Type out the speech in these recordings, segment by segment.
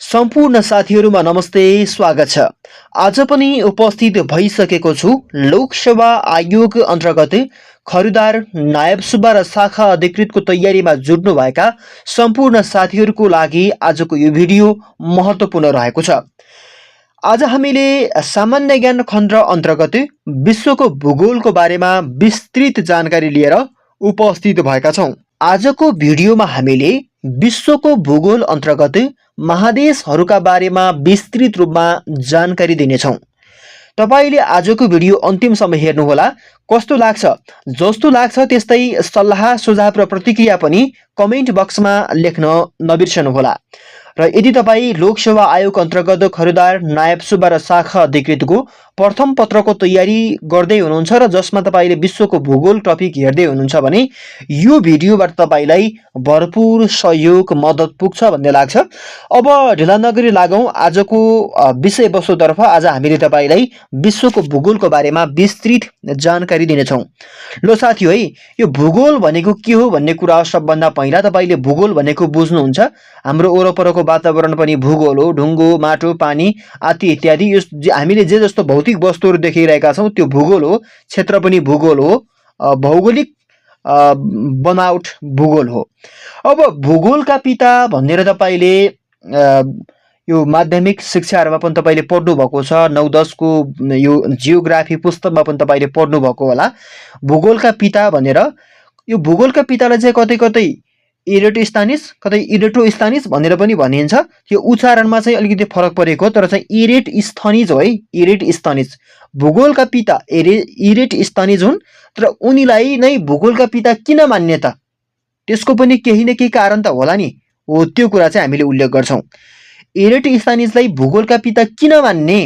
सम्पूर्ण साथीहरुमा नमस्ते, स्वागत छ। आज पनि उपस्थित भइसकेको छु लोकसेवा आयोग अन्तर्गत खरिदार नायब सुब्बा र शाखा अधिकृतको तयारीमा जुट्नुभएका सम्पूर्ण साथीहरुको लागि आजको यो भिडियो महत्त्वपूर्ण रहेको छ। आज हामीले सामान्य ज्ञान खण्ड अन्तर्गत विश्वको भूगोलको बारेमा विस्तृत जानकारी लिएर उपस्थित भएका छौं। आजको भिडियोमा हामीले विश्वको भूगोल अन्तर्गत महादेशहरूका बारेमा विस्तृत रूपमा जानकारी दिनेछौं। तपाईले आजको भिडियो अन्तिमसम्म हेर्नुहोला। कस्तो लाग्छ? जस्तो लाग्छ त्यस्तै सल्लाह सुझाव र प्रतिक्रिया पनि कमेन्ट बक्समा लेख्न नबिर्सनुहोला। र यदि तपाई लोकसेवा आयोग अन्तर्गत खरिदार नायब सुब्बा र शाखा अधिकृतको प्रथम पत्रको तयारी गर्दै हुनुहुन्छ र जसमा तपाईले विश्वको भूगोल टपिक हेर्दै हुनुहुन्छ भने यो भिडियोबाट तपाईलाई भरपूर सहयोग मद्दत पुग्छ भन्ने लाग्छ। अब ढिला नगरी लागौं आजको विषयवस्तुतर्फ। आज हामीले तपाईलाई विश्वको भूगोलको बारेमा विस्तृत जानकारी दिनेछौं। लो साथी है, यो भूगोल भनेको के हो भन्ने कुरा सबभन्दा पहिला तपाईले भूगोल भनेको बुझ्नुहुन्छ। हाम्रो वरपरको वातावरण पनि भूगोल हो। ढुङ्गो, माटो, पानी आदि इत्यादि यो हामीले जे जस्तो भौतिक वस्तुहरू देखिरहेका छौं त्यो भूगोल हो। क्षेत्र पनि भूगोल हो। भौगोलिक बनावट भूगोल हो। अब भूगोलका पिता भनेर तपाईले यो माध्यमिक शिक्षाहरुमा पनि तपाईले पढ्नु भएको छ। 9-10 को यो जियोग्राफी पुस्तकमा पनि तपाईले पढ्नु भएको होला भूगोलका पिता भनेर। यो भूगोलका पितालाई चाहिँ कतै कतै इरेटोस्थानिस, कतै इरेटोस्थानिस भनेर पनि भनिन्छ। यो उच्चारणमा चाहिँ अलिकति फरक परेको, तर चाहिँ इरेटस्थानिज हो है, इरेटस्थानिज। भूगोलका पिता इरेटस्थानिज हुन्। तर उनीलाई नै भूगोलका पिता किन मान्ने त? त्यसको पनि केही न केही कारण त होला नि। हो, त्यो कुरा चाहिँ हामीले उल्लेख गर्छौं। इरेटस्थानिजलाई भूगोलका पिता किन मान्ने,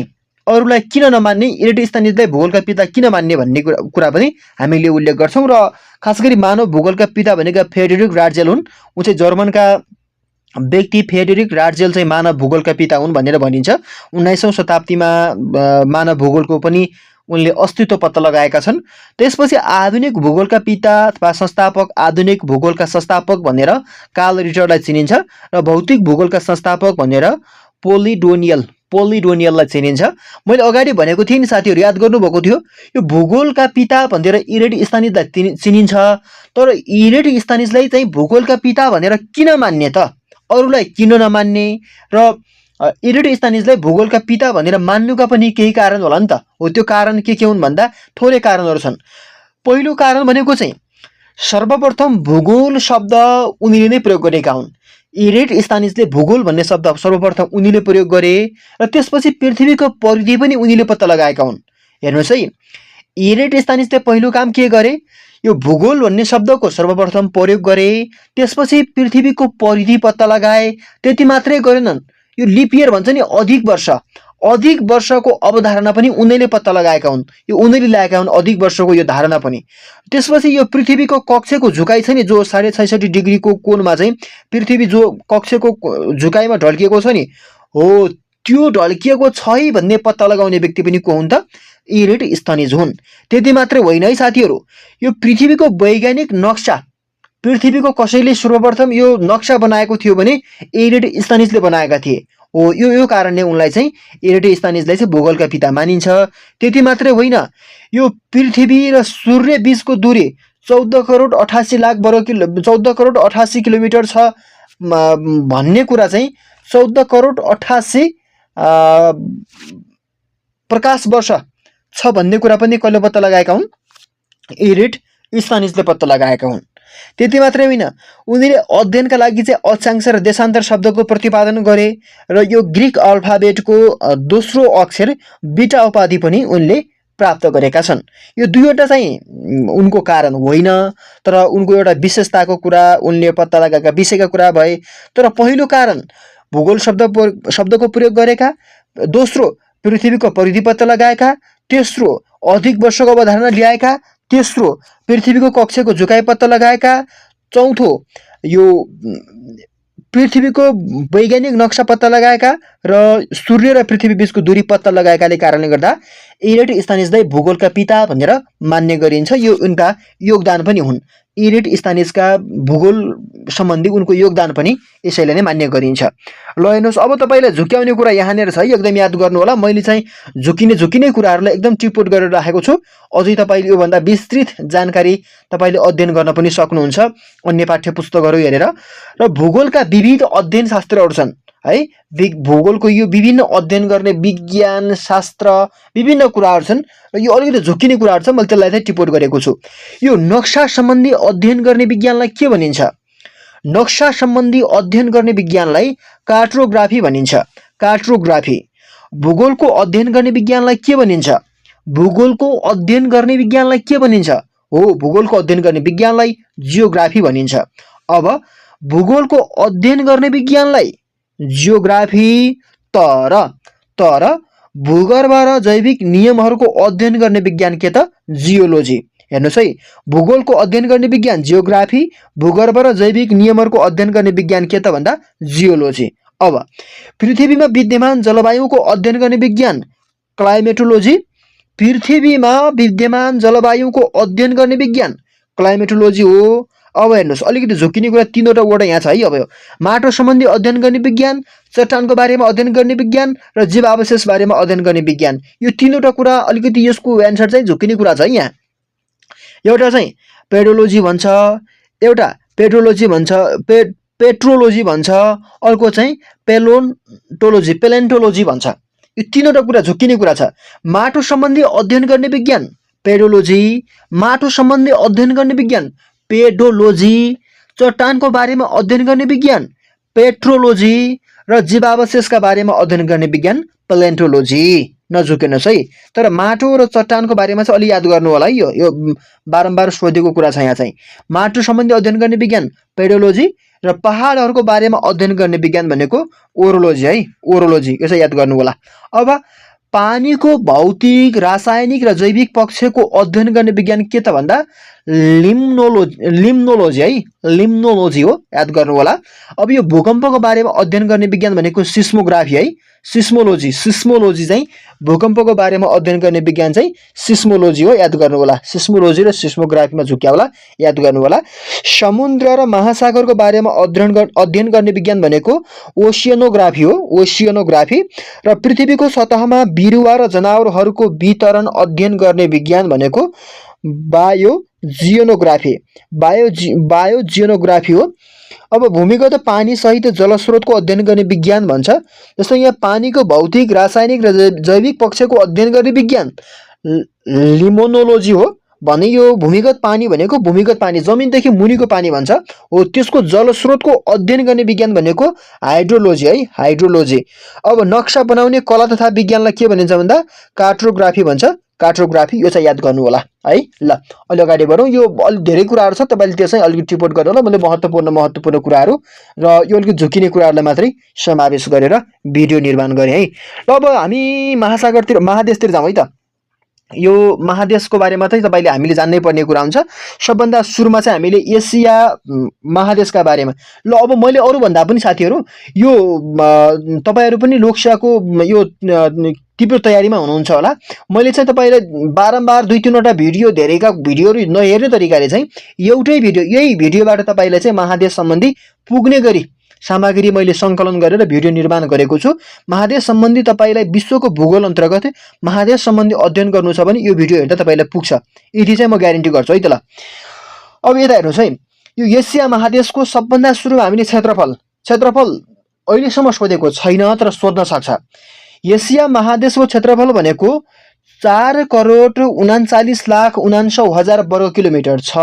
अरूलाई किन नमान्ने, इरेटस्थानिजलाई भूगोलका पिता किन मान्ने भन्ने कुरा पनि हामीले उल्लेख गर्छौं। र खास गरी मानव भूगोलका पिता भनेका फ्रेडरिक राड्जेल हुन्। उ चाहिँ जर्मनका व्यक्ति फ्रेडरिक राड्जेल चाहिँ मानव भूगोलका पिता हुन् भनेर भनिन्छ। 19औं शताब्दीमा मानव भूगोलको पनि उनले अस्तित्व पत्ता लगाएका छन्। त्यसपछि आधुनिक भूगोलका पिता अथवा संस्थापक, आधुनिक भूगोलका संस्थापक भनेर कार्ल रिटरलाई चिनिन्छ र भौतिक भूगोलका संस्थापक भनेर पोलिडोनियललाई चिनिन्छ। मैले अगाडि भनेको थिएँ नि साथीहरु, याद गर्नुभएको थियो। यो भूगोलका पिता भनेर इरेटस्थानिजलाई चिनिन्छ। तर इरेटस्थानिजलाई चाहिँ भूगोलका पिता भनेर किन मान्ने त? अरूलाई किन नमान्ने? र इरेटस्थानिजलाई भूगोलका पिता भनेर मान्नुका पनि केही कारण होला नि त। हो, त्यो कारण के हुन् भन्दा थोरै कारणहरू छन्। पहिलो कारण भनेको चाहिँ सर्वप्रथम भूगोल शब्द उनीले नै प्रयोग गरेका हुन्। इरेटस्थानिजले भूगोल भन्ने शब्द सर्वप्रथम उनीले प्रयोग गरे र त्यसपछि पृथ्वीको परिधि पनि उनीले पत्ता लगाएका हुन्। हेर्नुहोस् है, इरेटस्थानिजले पहिलो काम के गरे? यो भूगोल भन्ने शब्दको सर्वप्रथम प्रयोग गरे, त्यसपछि पृथ्वीको परिधि पत्ता लगाए। त्यति मात्रै गरेनन्, यो लिप इयर भन्छ नि, अधिक वर्षको अवधारणा पनि उनीले पत्ता लगाएका हुन्। यो उनीले ल्याएका हुन् अधिक वर्षको यो धारणा पनि। त्यसपछि यो पृथ्वीको कक्षको झुकाइ छ नि, जो 66.5 डिग्रीको कोणमा चाहिँ पृथ्वी जो कक्षको झुकाइमा ढल्किएको छ नि, हो त्यो ढल्किएको छ है भन्ने पत्ता लगाउने व्यक्ति पनि को हुन् त? इरेटस्थानिज हुन्। त्यति मात्रै होइन है साथीहरु, यो पृथ्वीको वैज्ञानिक नक्सा, पृथ्वीको कसैले सर्वप्रथम यो नक्सा बनाएको थियो भने इरेटस्थानिजले बनाएका थिए। हो, यो कारणले उनलाई चाहिँ इरेटस्थानिजलाई चाहिँ भूगोलका पिता मानिन्छ। त्यति मात्रै होइन, यो पृथ्वी र सूर्य बीचको दूरी 14 करोड 88 किलोमिटर छ भन्ने कुरा चाहिँ 14 करोड 88 प्रकाश वर्ष छ भन्ने कुरा पनि कसले पत्ता लगाएका हुन्? इरेटस्थानिजले पत्ता लगाएका हुन्। त्यति मात्रै होइन, उनीले अध्ययनका लागि चाहिँ अक्षांश र देशान्तर शब्दको प्रतिपादन गरे र यो ग्रीक अल्फाबेटको दोस्रो अक्षर बीटा उपाधि पनि उनले प्राप्त गरेका छन्। यो दुईवटा चाहिँ उनको कारण होइन, तर उनको एउटा विशेषताको कुरा, उनले पत्ता लगाएका विषयका कुरा भए। तर पहिलो कारण भूगोल शब्दको प्रयोग गरेका, दोस्रो पृथ्वीको परिधि पत्ता लगाएका, तेस्रो अधिक वर्षको अवधारणा ल्याएका, तेस्रो पृथ्वीको कक्षको झुकाइ पत्ता लगाएका, चौथो यो पृथ्वीको वैज्ञानिक नक्सा पत्ता लगाएका र सूर्य र पृथ्वी बीचको दूरी पत्ता लगाएकाले कारणले गर्दा इरेटस्थानिजलाई भूगोलका पिता भनेर मान्ने गरिन्छ। यो उनका योगदान पनि हुन्। इरिट स्थानीयका भूगोल सम्बन्धी उनको योगदान पनि यसैले नै मान्य गरिन्छ। ल हेर्नुहोस्, अब तपाईँलाई झुक्याउने कुरा यहाँनिर छ, एकदम याद गर्नु होला। मैले चाहिँ झुकिने कुराहरूलाई एकदम टिपोट गरेर राखेको छु। अझै तपाईँले योभन्दा विस्तृत जानकारी तपाईँले अध्ययन गर्न पनि सक्नुहुन्छ अन्य पाठ्य पुस्तकहरू हेरेर। र भूगोलका विविध अध्ययन शास्त्रहरू छन् है, भूगोलको यो विभिन्न अध्ययन गर्ने विज्ञान शास्त्र विभिन्न कुराहरू छन् र यो अलिकति झुक्किने कुराहरू छ, मैले त्यसलाई चाहिँ टिपोट गरेको छु। यो नक्सा सम्बन्धी अध्ययन गर्ने विज्ञानलाई के भनिन्छ? नक्सा सम्बन्धी अध्ययन गर्ने विज्ञानलाई कार्टोग्राफी भनिन्छ। कार्टोग्राफी। भूगोलको अध्ययन गर्ने विज्ञानलाई के भनिन्छ? भूगोलको अध्ययन गर्ने विज्ञानलाई के भनिन्छ? हो, भूगोलको अध्ययन गर्ने विज्ञानलाई जियोग्राफी भनिन्छ। अब भूगोलको अध्ययन गर्ने विज्ञानलाई जियोग्राफी, तर भूगर्भ र जैविक नियमहरूको अध्ययन गर्ने विज्ञान के त? जियोलोजी। हेर्नुहोस् है, भूगोलको अध्ययन गर्ने विज्ञान जियोग्राफी, भूगर्भ र जैविक नियमहरूको अध्ययन गर्ने विज्ञान के त भन्दा जियोलोजी। अब पृथ्वीमा विद्यमान जलवायुको अध्ययन गर्ने विज्ञान क्लाइमेटोलोजी। पृथ्वीमा विद्यमान जलवायुको अध्ययन गर्ने विज्ञान क्लाइमेटोलोजी हो। अब हेर्नुहोस्, अलिकति झुकिने कुरा तीनवटा वटा यहाँ छ है। अब यो माटो सम्बन्धी अध्ययन गर्ने विज्ञान, चट्टानको बारेमा अध्ययन गर्ने विज्ञान र जीवावशेष बारेमा अध्ययन गर्ने विज्ञान, यो तीनवटा कुरा अलिकति यसको एन्सर चाहिँ झुकिने कुरा छ है। यहाँ एउटा चाहिँ पेडोलोजी भन्छ, एउटा पेट्रोलोजी भन्छ, पेट्रोलोजी भन्छ, अर्को चाहिँ पेलेन्टोलोजी भन्छ। यो तीनवटा कुरा झुकिने कुरा छ। माटो सम्बन्धी अध्ययन गर्ने विज्ञान पेडोलोजी, माटो सम्बन्धी अध्ययन गर्ने विज्ञान पेडोलोजी, चट्टानको बारेमा अध्ययन गर्ने विज्ञान पेट्रोलोजी र जीवावशेषका बारेमा अध्ययन गर्ने विज्ञान पेलेन्टोलोजी। नझुकिनुहोस् है। तर माटो र चट्टानको बारेमा चाहिँ अलि याद गर्नु होला है। यो बारम्बार सोधेको कुरा छ यहाँ चाहिँ। माटो सम्बन्धी अध्ययन गर्ने विज्ञान पेडोलोजी र पहाडहरूको बारेमा अध्ययन गर्ने विज्ञान भनेको ओरोलोजी है, ओरोलोजी। यसो याद गर्नु होला। अब पानीको भौतिक, रासायनिक र जैविक पक्षको अध्ययन गर्ने विज्ञान के त भन्दा लिम्नोलोजी है, लिम्नोलोजी हो, याद गर्नु होला। अब यो भूकम्पको बारेमा अध्ययन गर्ने विज्ञान भनेको सिस्मोग्राफी है, सिस्मोलोजी। सिस्मोलोजी चाहिँ भूकम्पको बारेमा अध्ययन गर्ने विज्ञान चाहिँ सिस्मोलोजी हो, याद गर्नु होला। सिस्मोलोजी र सिस्मोग्राफीमा झुक्या होला, याद गर्नु होला। समुद्र र महासागरको बारेमा अध्ययन गर्ने विज्ञान भनेको ओशियनोग्राफी हो, ओशियनोग्राफी। र पृथ्वीको सतहमा बिरुवा र जनावरहरूको वितरण अध्ययन गर्ने विज्ञान भनेको बायोजियोनोग्राफी, बायोजियोनोग्राफी हो। अब भूमिगत पानी सहित जलस्रोतको अध्ययन गर्ने विज्ञान भन्छ। जस्तै यहाँ पानीको भौतिक, रासायनिक र जैविक पक्षको अध्ययन गर्ने विज्ञान लिमोनोलोजी हो भने यो भूमिगत पानी भनेको भूमिगत पानी, जमिनदेखि मुनिको पानी भन्छ हो, त्यसको जलस्रोतको अध्ययन गर्ने विज्ञान भनेको हाइड्रोलोजी है, हाइड्रोलोजी। अब नक्सा बनाउने कला तथा विज्ञानलाई के भनिन्छ भन्दा कार्टोग्राफी भन्छ, कार्टोग्राफी। यो चाहिँ याद गर्नु होला है। ल अहिले अगाडि बढौँ। यो अलिक धेरै कुराहरू छ, तपाईँले त्यो चाहिँ अलिकति टिपोट गर्नु होला। मैले महत्त्वपूर्ण कुराहरू र यो अलिकति झुकिने कुराहरूलाई मात्रै समावेश गरेर भिडियो निर्माण गरेँ है। र अब हामी महादेशतिर जाउँ है त। यो महादेशको बारेमा चाहिँ तपाईँले हामीले जान्नै पर्ने कुरा हुन्छ। सबभन्दा सुरुमा चाहिँ हामीले एसिया महादेशका बारेमा। ल अब मैले अरूभन्दा पनि साथीहरू यो तपाईँहरू पनि लोकसेवाको यो तीव्र तयारीमा हुनुहुन्छ होला। मैले चाहिँ तपाईँलाई बारम्बार 2-3वटा भिडियो, धेरैका भिडियोहरू नहेर्ने तरिकाले चाहिँ यही भिडियोबाट तपाईँलाई चाहिँ महादेश सम्बन्धी पुग्ने गरी सामग्री मैले सङ्कलन गरेर भिडियो निर्माण गरेको छु। महादेश सम्बन्धी तपाईँलाई विश्वको भूगोल अन्तर्गत महादेश सम्बन्धी अध्ययन गर्नु छ भने यो भिडियो हेर्दा तपाईँलाई पुग्छ, यति चाहिँ म ग्यारेन्टी गर्छु है त। ल अब यता हेर्नुहोस् है। यो एसिया महादेशको सबभन्दा सुरुमा हामीले क्षेत्रफल अहिलेसम्म सोधेको छैन, तर सोध्न सक्छ। एसिया महादेशको क्षेत्रफल भनेको 4,39,49,00,000 वर्ग किलोमिटर छ,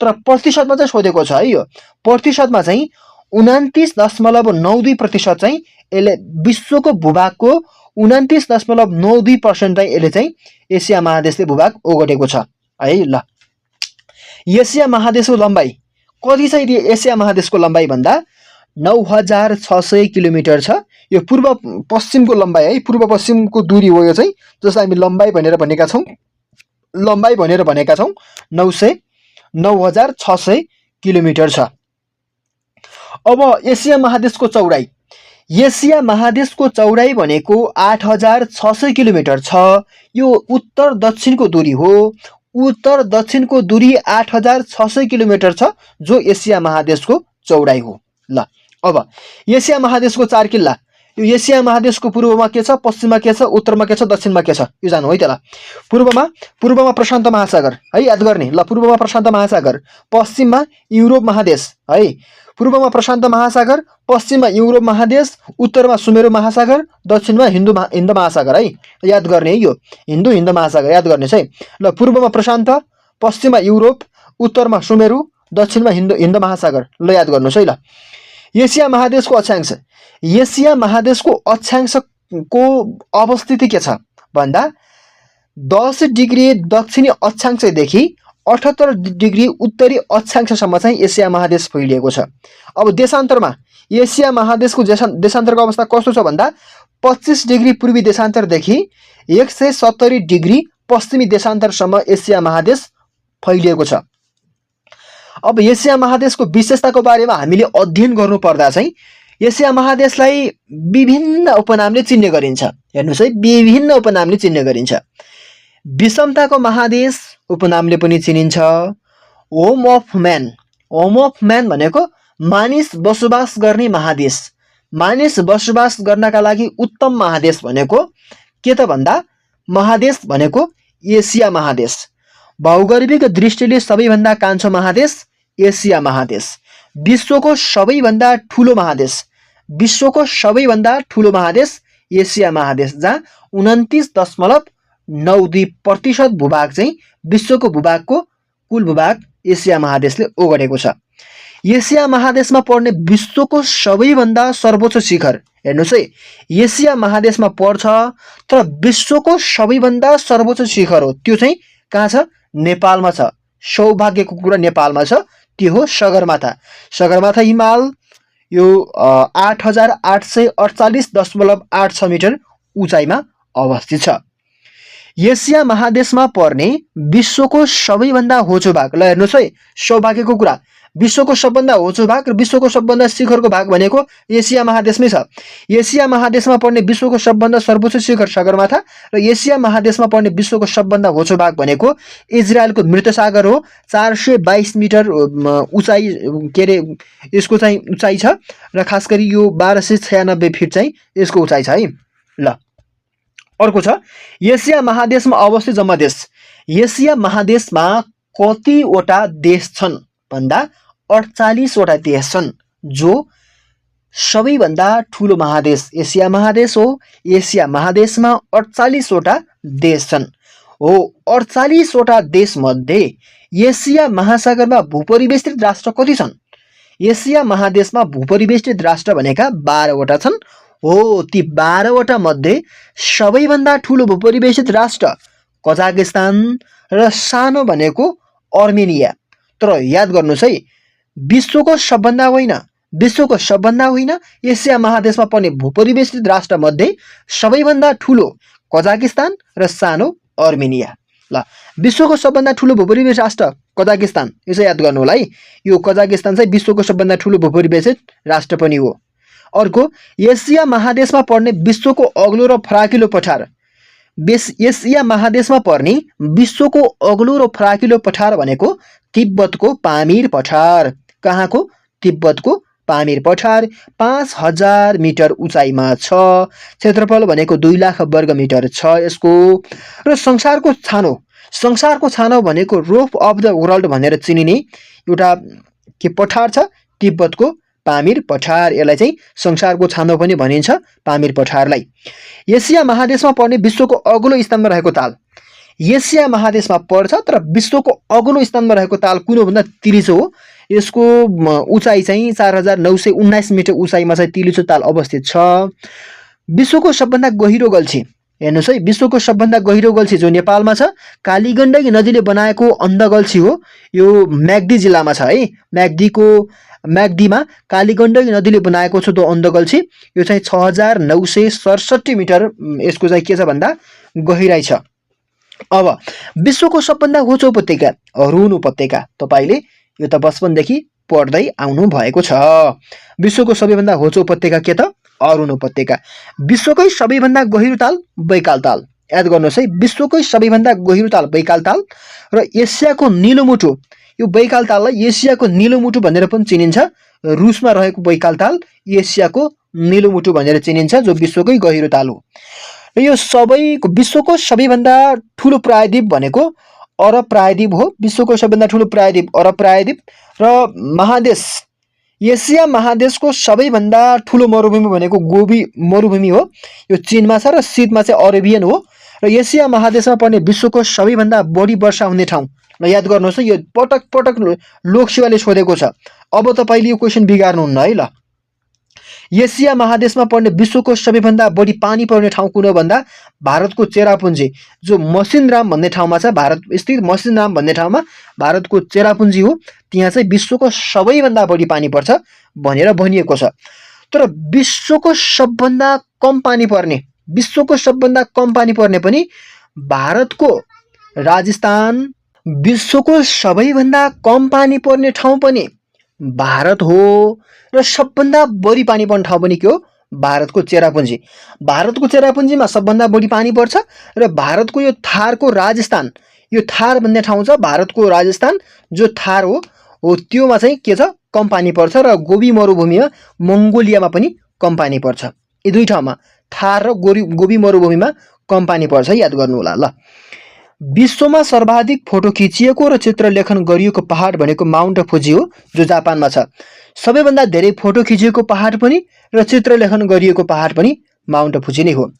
तर प्रतिशतमा चाहिँ सोधेको छ है। यो प्रतिशतमा चाहिँ 29.92% चाहिँ यसले विश्वको भूभागको 29.92% चाहिँ यसले चाहिँ एसिया महादेशले भूभाग ओगटेको छ है। ल एसिया महादेशको लम्बाइ कति छ? एसिया महादेशको लम्बाइ भन्दा 9,600 किलोमिटर छ। यो पूर्व पश्चिमको लम्बाइ है, पूर्व पश्चिमको दूरी हो यो चाहिँ, जसलाई हामी लम्बाइ भनेर भनेका छौँ। 9,600 किलोमिटर छ। अब एसिया महादेशको चौडाइ, एसिया महादेशको चौडाइ भनेको 8,600 किलोमिटर छ। यो उत्तर दक्षिणको दूरी हो। उत्तर दक्षिणको दूरी 8600 किलोमिटर छ, जो एसिया महादेशको चौडाइ हो। ल अब एसिया महादेशको 4 किल्ला। यो एसिया महादेशको पूर्वमा के छ, पश्चिममा के छ, उत्तरमा के छ, दक्षिणमा के छ, यो जानु है त्यसलाई। पूर्वमा प्रशान्त महासागर है, याद गर्ने। ल पूर्वमा प्रशान्त महासागर, पश्चिममा युरोप महादेश है। पूर्वमा प्रशान्त महासागर, पश्चिममा युरोप महादेश, उत्तरमा सुमेरु महासागर, दक्षिणमा हिन्द महासागर है, याद गर्ने है। यो हिन्द महासागर याद गर्नुहोस् है। ल पूर्वमा प्रशान्त, पश्चिममा युरोप, उत्तरमा सुमेरु, दक्षिणमा हिन्द महासागर। ल याद गर्नुहोस् है। ल एसिया महादेशको अक्षांश, एसिया महादेशको अक्षांशको अवस्थिति के छ भन्दा 10 डिग्री दक्षिणी अक्षांशदेखि 78 डिग्री उत्तरी अक्षांशसम्म चाहिँ एसिया महादेश फैलिएको छ। अब देशान्तरमा एसिया महादेशको देशान्तरको अवस्था कस्तो छ भन्दा 25 डिग्री पूर्वी देशान्तरदेखि 170 डिग्री पश्चिमी देशान्तरसम्म एसिया महादेश फैलिएको छ। अब एसिया महादेशको विशेषताको बारेमा हामीले अध्ययन गर्नु पर्दा चाहिँ एसिया महादेशलाई विभिन्न उपनामले चिन्ने गरिन्छ। हेर्नुस् है, विभिन्न उपनामले चिन्ने गरिन्छ। विषमताको महादेश उपनामले पनि चिनिन्छ। Home of man, home of man भनेको मानिस बसोबास गर्ने महादेश। मानिस बसोबास गर्नका लागि उत्तम महादेश भनेको के त भन्दा महादेश भनेको एसिया महादेश। भौगोलिक दृष्टिले सबैभन्दा कान्छो महादेश एसिया महादेश। विश्वको सबैभन्दा ठुलो महादेश, विश्वको सबैभन्दा ठुलो महादेश एसिया महादेश, जहाँ 29.92% भूभाग चाहिँ विश्वको भूभागको कुल भूभाग एसिया महादेशले ओगटेको छ। एसिया महादेशमा पर्ने विश्वको सबैभन्दा सर्वोच्च शिखर, हेर्नुस् है, एसिया महादेशमा पर्छ तर विश्वको सबैभन्दा सर्वोच्च शिखर हो त्यो चाहिँ कहाँ छ? नेपालमा छ। सौभाग्यको कुरा नेपालमा छ, त्यो हो सगरमाथा। सगरमाथा हिमाल यो 8848.86 मिटर उचाइमा अवस्थित छ। एसिया महादेशमा पर्ने विश्वको सबैभन्दा होचो भाग, ल हेर्नुहोस् है, सौभाग्यको कुरा, विश्वको सबभन्दा होचो भाग र विश्वको सबभन्दा शिखरको भाग भनेको एसिया महादेशमै छ। एसिया महादेशमा पर्ने विश्वको सबभन्दा सर्वोच्च शिखर सगरमाथा र एसिया महादेशमा पर्ने विश्वको सबभन्दा होचो भाग भनेको इजरायलको मृत सागर हो। 422 मिटर उचाइ के अरे यसको चाहिँ उचाइ छ र खास गरी यो 1296 फिट चाहिँ यसको उचाइ छ है। ल अर्को छ एसिया महादेशमा अवस्थित जम्मा देश। एसिया महादेशमा कतिवटा देश छन् भन्दा 48 वटा देश छन्, जो सबैभन्दा ठुलो महादेश एसिया महादेश हो। एसिया महादेशमा 48 वटा देश छन् हो। 48 वटा देश मध्ये एसिया महासागरमा भूपरिवेष्टित राष्ट्र कति छन्? एसिया महादेशमा भूपरिवेष्टित राष्ट्र भनेका 12 वटा छन् हो। ती 12 वटा मध्ये सबैभन्दा ठुलो भूपरिवेष्टित राष्ट्र कजाकिस्तान र सानो भनेको अर्मेनिया। तर याद गर्नुहोस् है, विश्वको सबभन्दा होइन एसिया महादेशमा पर्ने भूपरिवेष्टित राष्ट्र मध्ये सबैभन्दा ठुलो कजाकिस्तान र सानो अर्मेनिया। ल विश्वको सबभन्दा ठुलो भूपरिवेष्टित राष्ट्र कजाकिस्तान, यो चाहिँ याद गर्नु होला है। यो कजाकिस्तान चाहिँ विश्वको सबभन्दा ठुलो भूपरिवेष्टित राष्ट्र पनि हो। अर्को एसिया महादेशमा पर्ने विश्वको अग्लो र फराकिलो पठार। एसिया महादेशमा पर्ने विश्वको अग्लो र फराकिलो पठार भनेको तिब्बतको पामीर पठार। कहाँको? तिब्बतको पामीर पठार 5000 मिटर उचाइमा छ। क्षेत्रफल भनेको 2 लाख वर्ग मिटर छ यसको। र संसारको छानो भनेको रोफ अफ द वर्ल्ड भनेर चिनिने एउटा के पठार छ, तिब्बतको पामीर पठार। यसलाई चाहिँ संसारको छानो पनि भनिन्छ पामीर पठारलाई। एसिया महादेशमा पर्ने विश्वको अग्लो स्थानमा रहेको ताल। एसिया महादेशमा पर्छ तर विश्वको अग्लो स्थानमा रहेको ताल कुन हो भन्दा तिलिचो हो। यसको उचाइ चाहिँ 4919 मिटर उचाइमा चाहिँ तिलिचो ताल अवस्थित छ। विश्वको सबभन्दा गहिरो गल्छी, हेर्नुहोस् है, विश्वको सबभन्दा गहिरो गल्छी जो नेपालमा छ कालीगण्डकी नदीले बनाएको अन्ध गल्छी हो। यो म्याग्दी जिल्लामा छ है। म्याग्दीमा कालीगण्डकी नदीले बनाएको छ त्यो अन्ध गल्छी। यो चाहिँ 6967 मिटर यसको चाहिँ के छ भन्दा गहिराइ छ। अब विश्वको सबभन्दा होचो उपत्यका अरुण उपत्यका। तपाईले यो त बचपनदेखि पढ्दै आउनु भएको छ। विश्वको सबैभन्दा होचो उपत्यका के त? अरुण उपत्यका। विश्वकै सबैभन्दा गहिरो ताल बैकाल ताल। याद गर्नुहोस् है, विश्वकै सबैभन्दा गहिरो ताल बैकाल ताल र एसियाको नीलो मुटु, यो बैकाल ताललाई एसियाको नीलो मुटु भनेर पनि चिनिन्छ। रुसमा रहेको बैकाल ताल एसियाको नीलो मुटु भनेर चिनिन्छ, जो विश्वकै गहिरो ताल हो। र यो विश्वको सबैभन्दा ठुलो प्रायद्वीप भनेको अरब प्रायद्वीप हो। विश्वको सबैभन्दा ठुलो प्रायद्वीप अरब प्रायद्वीप। र महादेश, एसिया महादेशको सबैभन्दा ठुलो मरुभूमि भनेको गोबी मरुभूमि हो। यो चीनमा छ र शीतमा चाहिँ अरेबियन हो। र एसिया महादेशमा पर्ने विश्वको सबैभन्दा बढी वर्षा हुने ठाउँ, ल याद गर्नुहोस् है, यो पटक पटक लोकसेवाले सोधेको छ। अब तपाईले यो क्वेसन बिगार्नुहुन्न है। ल एसिया महादेशमा पर्ने विश्वको सबैभन्दा बढी पानी पर्ने ठाउँ कुन हो भन्दा भारतको चेरापुन्जी, जो मसिनराम भन्ने ठाउँमा छ। भारत स्थित मसिनराम भन्ने ठाउँमा भारतको चेरापुन्जी हो। त्यहाँ चाहिँ विश्वको सबैभन्दा बढी पानी पर्छ भनेर भनिएको छ। तर विश्वको सबभन्दा कम पानी पर्ने पनि भारतको राजस्थान, विश्वको सबैभन्दा कम पानी पर्ने ठाउँ पनि भारत हो, र सबभन्दा बढी पानी पर्ने ठाउँ पनि के हो? भारतको चेरापुन्जी। भारतको चेरापुन्जीमा सबभन्दा बढी पानी पर्छ। र भारतको यो थारको राजस्थान, यो थार भन्ने ठाउँ छ भारतको राजस्थान, जो थार हो त्योमा चाहिँ के छ? कम पानी पर्छ। र गोबी मरुभूमिमा मङ्गोलियामा पनि कम पानी पर्छ। यी दुई ठाउँमा थार र गोबी मरुभूमिमा कम पानी पर्छ, याद गर्नु होला। ल विश्वमा सर्वाधिक फोटो खिचिएको र चित्रलेखन गरिएको पहाड भनेको माउन्ट फुजी हो, जो जापानमा छ। सबैभन्दा धेरै फोटो खिचिएको पहाड पनि र चित्रलेखन गरिएको पहाड पनि माउन्ट फुजी नै हो।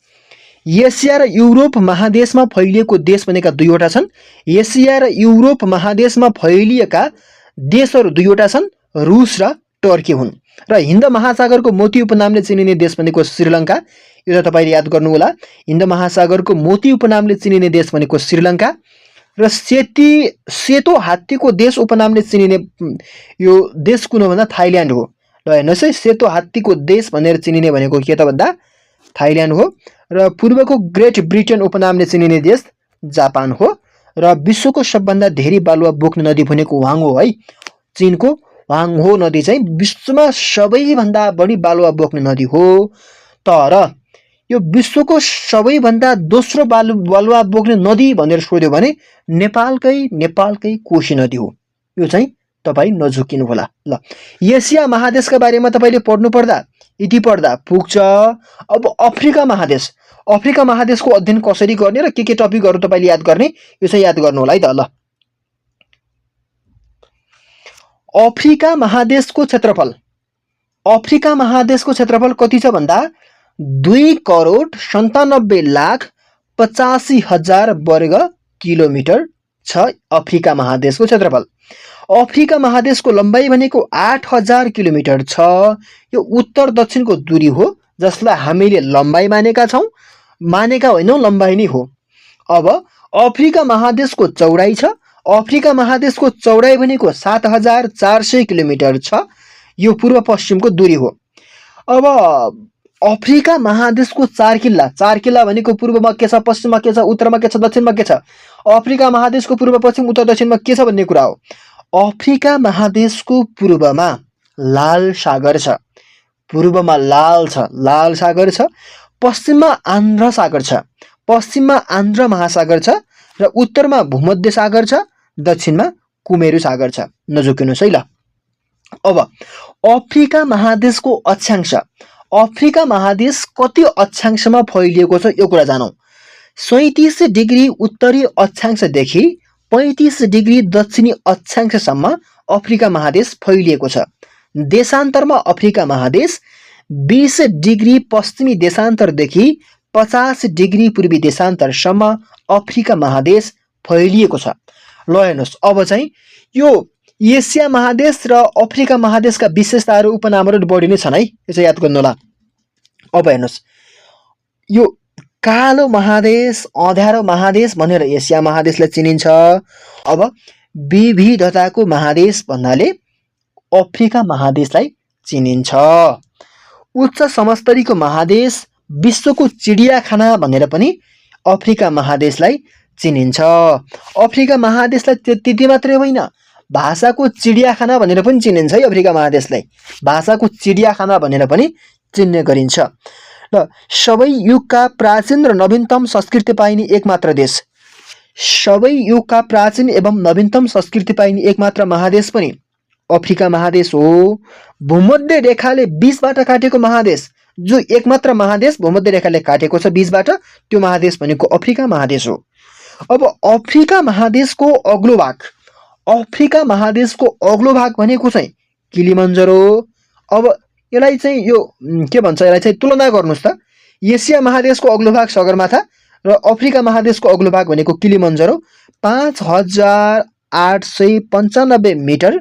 एसिया र युरोप महादेशमा फैलिएको देश भनेका दुईवटा छन्। एसिया र युरोप महादेशमा फैलिएका देशहरू दुईवटा छन्, रुस र टर्की हुन्। र हिन्द महासागरको मोती उपनामले चिनिने देश भनेको श्रीलङ्का। यो त तपाईले याद गर्नु होला। हिन्द महासागरको मोती उपनामले चिनिने देश भनेको श्रीलङ्का। र सेतो हात्तीको देश उपनामले चिनिने यो देश कुन हो भन्दा थाइल्यान्ड हो। ल हेर्नुहोस् है, सेतो हात्तीको देश भनेर चिनिने भनेको के त भन्दा थाइल्यान्ड हो। र पूर्वको ग्रेट ब्रिटेन उपनामले चिनिने देश जापान हो। र विश्वको सबभन्दा धेरै बालुवा बोक्ने नदी भनेको वाङ हो है। चीनको वाङ हो नदी चाहिँ विश्वमा सबैभन्दा बढी बालुवा बोक्ने नदी हो। तर यो विश्वको सबैभन्दा दोस्रो बालुवा बोक्ने नदी भनेर सोध्यो भने नेपालकै कोशी नदी हो। यो चाहिँ तपाई नझुकिनु होला। ल एसिया महादेशका बारेमा तपाईले पढ्नु पर्दा यति पढ्दा पुग्छ। अब अफ्रिका महादेशको अध्ययन कसरी गर्ने र के टपिकहरु तपाईले याद गर्ने, यो चाहिँ याद गर्नु होला है त। ल अफ्रिका महादेशको क्षेत्रफल कति छ भन्दा 2,97,85,000 वर्ग किलोमिटर छ अफ्रिका महादेशको क्षेत्रफल। अफ्रिका महादेशको लम्बाइ भनेको 8,000 किलोमिटर छ। यो उत्तर दक्षिणको दूरी हो, जसलाई हामीले लम्बाइ मानेका छौं, मानेका होइनौं, लम्बाइ नै हो। अब अफ्रिका महादेशको चौडाइ छ। अफ्रिका महादेशको चौडाइ भनेको 7,400 किलोमिटर छ। यो पूर्व पश्चिमको दूरी हो। अब अफ्रिका महादेशको चार किल्ला भनेको पूर्वमा के छ, पश्चिममा के छ, उत्तरमा के छ, दक्षिणमा के छ। अफ्रिका महादेशको पूर्व पश्चिम उत्तर दक्षिणमा के छ भन्ने कुरा हो। अफ्रिका महादेशको पूर्वमा लाल सागर छ, लाल सागर छ। पश्चिममा आन्ध्र सागर छ, पश्चिममा आन्ध्र महासागर छ। र उत्तरमा भूमध्य सागर छ, दक्षिणमा कुमेरु सागर छ। नझुकिनुहोस् है। ल अब अफ्रिका महादेशको अक्षांश, अफ्रिका महादेश कति अक्षांशमा फैलिएको छ यो कुरा जानौं। 37 डिग्री उत्तरी अक्षांशदेखि 35 डिग्री दक्षिणी अक्षांशसम्म अफ्रिका महादेश फैलिएको छ। देशान्तरमा अफ्रिका महादेश 20 डिग्री पश्चिमी देशान्तरदेखि 50 डिग्री पूर्वी देशान्तरसम्म अफ्रिका महादेश फैलिएको छ। ल हेर्नुहोस्, अब चाहिँ यो एसिया महादेश र अफ्रिका महादेशका विशेषताहरू उपनामहरू बढी नै छन् है, यो चाहिँ याद गर्नु होला। अब हेर्नुहोस्, यो कालो महादेश, अँध्यारो महादेश भनेर एसिया महादेशलाई चिनिन्छ। अब विविधताको महादेश भन्नाले अफ्रिका महादेशलाई चिनिन्छ। उच्च समस्तरीको महादेश, विश्वको चिडियाखाना भनेर पनि अफ्रिका महादेशलाई चिनिन्छ। अफ्रिका महादेशलाई त्यति मात्रै होइन, भाषाको चिडियाखाना भनेर पनि चिनिन्छ है। अफ्रिका महादेशलाई भाषाको चिडियाखाना भनेर पनि चिन्ने गरिन्छ। ल सबै युगका प्राचीन र नवीनतम संस्कृति पाइने एकमात्र देश, सबै युगका प्राचीन एवं नवीनतम संस्कृति पाइने एकमात्र महादेश पनि अफ्रिका महादेश हो। भूमध्य रेखाले बीचबाट काटेको महादेश, जो एकमात्र महादेश भूमध्य रेखाले काटेको छ बीचबाट, त्यो महादेश भनेको अफ्रिका महादेश हो। अब अफ्रिका महादेशको अग्लो भाग, अफ्रिका महादेशको अग्लो भाग भनेको चाहिँ किलिमन्जरो। अब यसलाई चाहिँ यो के भन्छ, यसलाई चाहिँ तुलना गर्नुस् त। एसिया महादेशको अग्लो भाग सगरमाथा र अफ्रिका महादेशको अग्लो भाग भनेको किलिमन्जरो। 5895 मिटर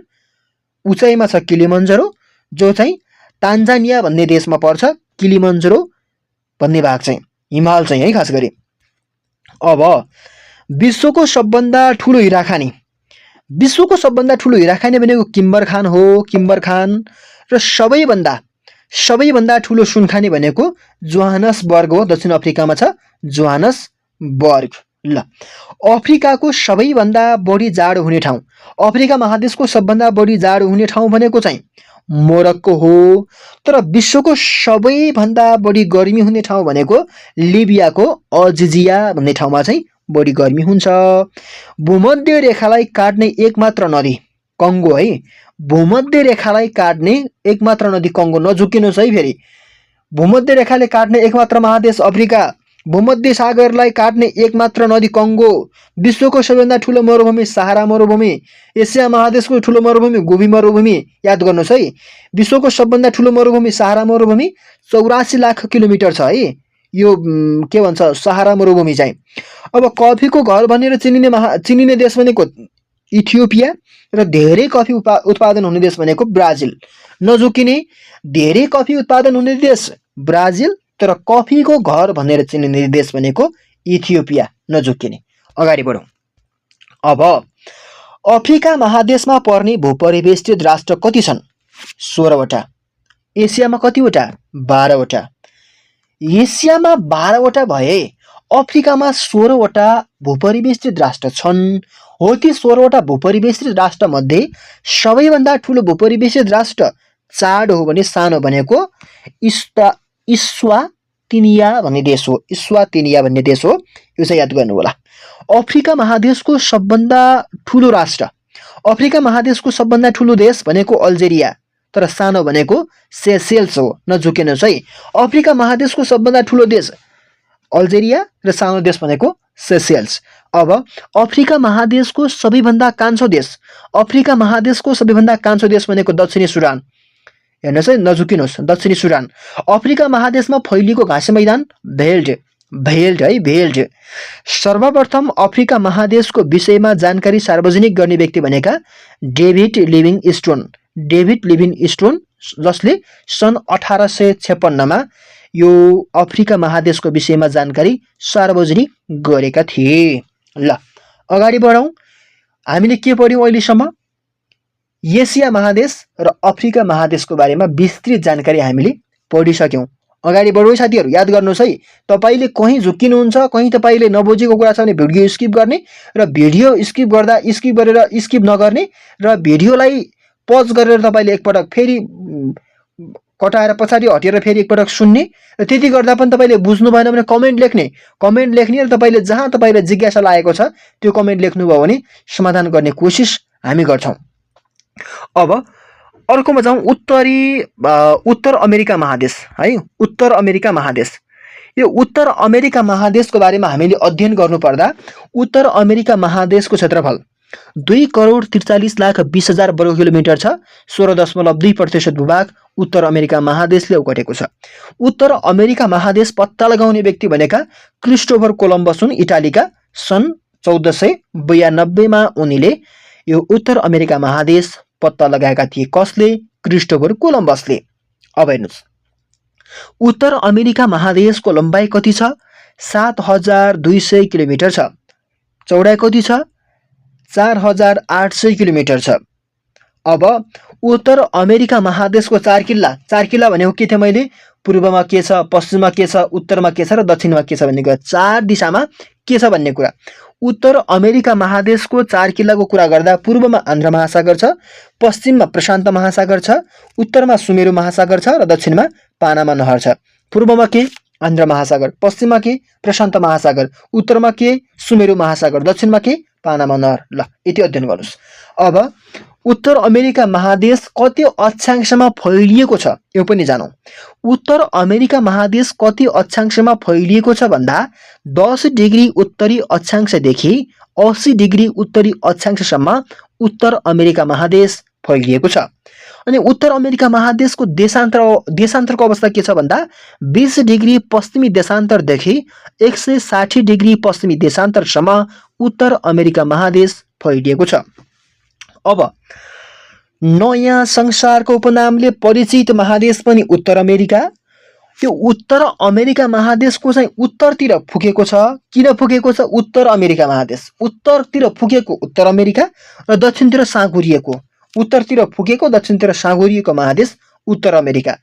उचाइमा छ किलिमन्जरो, जो चाहिँ तान्जानिया भन्ने देशमा पर्छ। किलिमन्जरो भन्ने भाग चाहिँ हिमाल चाहिँ है खास गरी। अब विश्वको सबभन्दा ठुलो हिरा खानी, विश्वको सबभन्दा ठुलो हिरा खानी भनेको किम्बर खान हो, किम्बर खान। र सबैभन्दा ठुलो सुनखानी भनेको जोहानसबर्ग हो, दक्षिण अफ्रिकामा छ जोहानसबर्ग। ल अफ्रिकाको सबैभन्दा बढी जाडो हुने ठाउँ, अफ्रिका महादेशको सबभन्दा बढी जाडो हुने ठाउँ भनेको चाहिँ मोरक्को हो। तर विश्वको सबैभन्दा बढी गर्मी हुने ठाउँ भनेको लिबियाको अजिजिया भन्ने ठाउँमा चाहिँ बढी गर्मी हुन्छ। भूमध्य रेखालाई काट्ने एकमात्र नदी कङ्गो है, भूमध्य रेखालाई काट्ने एकमात्र नदी कङ्गो। नझुकिनुहोस् है फेरि, भूमध्य रेखाले काट्ने एकमात्र महादेश अफ्रिका, भूमध्य सागरलाई काट्ने एकमात्र नदी कङ्गो, विश्वको सबैभन्दा ठुलो मरुभूमि सहारा मरुभूमि, एसिया महादेशको ठुलो मरुभूमि गोबी मरुभूमि। याद गर्नुहोस् है, विश्वको सबभन्दा ठुलो मरुभूमि सहारा मरुभूमि 84 लाख किलोमिटर छ है यो के भन्छ सहारा मरुभूमि चाहिँ। अब कफीको घर भनेर चिनिने देश भनेको इथियोपिया र धेरै कफी उत्पादन हुने देश भनेको ब्राजिल। नझुकिने, धेरै कफी उत्पादन हुने देश ब्राजिल, तर कफीको घर भनेर चिनिने देश भनेको इथियोपिया। नझुकिने, अगाडि बढौँ। अब अफ्रिका महादेशमा पर्ने भूपरिवेष्टित राष्ट्र कति छन्? 16 वटा। एसियामा कतिवटा? 12 वटा। एसियामा 12 वटा भए अफ्रिकामा 16 वटा भूपरिवेष्टित राष्ट्र छन्। हो, ती 16 वटा भूपरिवेष्टित राष्ट्र मध्ये सबैभन्दा ठुलो भूपरिवेष्टित राष्ट्र चाड हो भने सानो भनेको इस्वातिनिया भन्ने देश हो। इस्वातिनिया भन्ने देश हो, यो चाहिँ याद गर्नु होला। अफ्रिका महादेशको सबभन्दा ठुलो राष्ट्र, अफ्रिका महादेशको सबभन्दा ठुलो देश भनेको अल्जेरिया, तर सानो भनेको सेसेल्स हो। नझुकिनुहोस् है, अफ्रिका महादेशको सबभन्दा ठुलो देश अल्जेरिया र सानो देश भनेको सेसेल्स। अब अफ्रिका महादेशको सबैभन्दा कान्छो देश, अफ्रिका महादेशको सबैभन्दा कान्छो देश भनेको दक्षिणी सुडान। हेर्नुहोस् है, नझुकिनुहोस्, दक्षिणी सुडान। अफ्रिका महादेशमा फैलिएको घाँसे मैदान भेल्ट। सर्वप्रथम अफ्रिका महादेशको विषयमा जानकारी सार्वजनिक गर्ने व्यक्ति भनेका डेभिड लिभिङस्टोन, जसले सन् 1856 यो अफ्रिका महादेशको विषयमा जानकारी सार्वजनिक गरेका थिए। ल अगाडि बढौँ। हामीले के पढ्यौँ अहिलेसम्म? एसिया महादेश र अफ्रिका महादेशको बारेमा विस्तृत जानकारी हामीले पढिसक्यौँ। अगाडि बढौँ साथीहरू, याद गर्नुहोस् है। तपाईले कहीँ झुक्किनुहुन्छ, कहीँ तपाईले नबुझेको कुरा छ भने भिडियो स्किप गर्ने, र भिडियो स्किप गर्दा स्किप नगर्ने, र भिडियोलाई पज गरेर तपाईले एकपटक फेरि कटाएर पछाडि हटेर फेरि एकपटक सुन्ने, र त्यति गर्दा पनि तपाईले बुझ्नु भएन भने कमेन्ट लेख्ने, र तपाईले जहाँ तपाईलाई जिज्ञासा लागेको छ त्यो कमेन्ट लेख्नुभयो भने समाधान गर्ने कोसिस हामी गर्छौँ। अब अर्कोमा जाउँ। उत्तर अमेरिका महादेश है, उत्तर अमेरिका महादेश। यो उत्तर अमेरिका महादेशको बारेमा हामीले अध्ययन गर्नुपर्दा उत्तर अमेरिका महादेशको क्षेत्रफल 2,43,20,000 वर्ग किलोमिटर छ। 16.2% भूभाग उत्तर अमेरिका महादेशले ओगटेको छ। उत्तर अमेरिका महादेश पत्ता लगाउने व्यक्ति भनेका क्रिस्टोफर कोलम्बस हुन्, इटालीका। सन् 1492 उनीले यो उत्तर अमेरिका महादेश पत्ता लगाएका थिए। कसले? क्रिस्टोफर कोलम्बसले। अब हेर्नुहोस्, उत्तर अमेरिका महादेशको लम्बाइ कति छ? 7,200 किलोमिटर छ। चौडाइ कति छ? 4,800 किलोमिटर छ। अब उत्तर अमेरिका महादेशको 4 किल्ला भनेको के थियो? मैले पूर्वमा के छ, पश्चिममा के छ, उत्तरमा के छ र दक्षिणमा के छ भन्ने कुरा, 4 दिशामा के छ भन्ने कुरा। उत्तर अमेरिका महादेशको 4 किल्लाको कुरा गर्दा पूर्वमा आन्ध्र महासागर छ, पश्चिममा प्रशान्त महासागर छ, उत्तरमा सुमेरु महासागर छ र दक्षिणमा पानामा नहर छ। पूर्वमा के आन्ध्र महासागर, पश्चिममा के प्रशान्त महासागर, उत्तरमा के सुमेरु महासागर, दक्षिणमा के पानामा नहर। ल यति अध्ययन गर्नुस्। अब उत्तर अमेरिका महादेश कति अक्षांशमा फैलिएको छ यो पनि जानौं। उत्तर अमेरिका महादेश कति अक्षांशमा फैलिएको छ भन्दा 10 डिग्री उत्तरी अक्षांशदेखि 80 डिग्री उत्तरी अक्षांशसम्म उत्तर अमेरिका महादेश फैलिएको छ। अनि उत्तर अमेरिका महादेशको देशान्तरको अवस्था के छ भन्दा 20 डिग्री पश्चिमी देशान्तरदेखि 160 डिग्री पश्चिमी देशान्तरसम्म उत्तर अमेरिका महादेश फैलिएको छ। अब नयाँ संसारको उपनामले परिचित महादेश पनि उत्तर अमेरिका। यो उत्तर अमेरिका महादेशको चाहिँ उत्तरतिर फुकेको छ। किन फुकेको छ? उत्तर अमेरिका महादेश उत्तरतिर फुकेको उत्तर अमेरिका र दक्षिणतिर साँघुरिएको, उत्तरतिर फुकेको दक्षिणतिर साँघुरिएको महादेश उत्तर अमेरिका।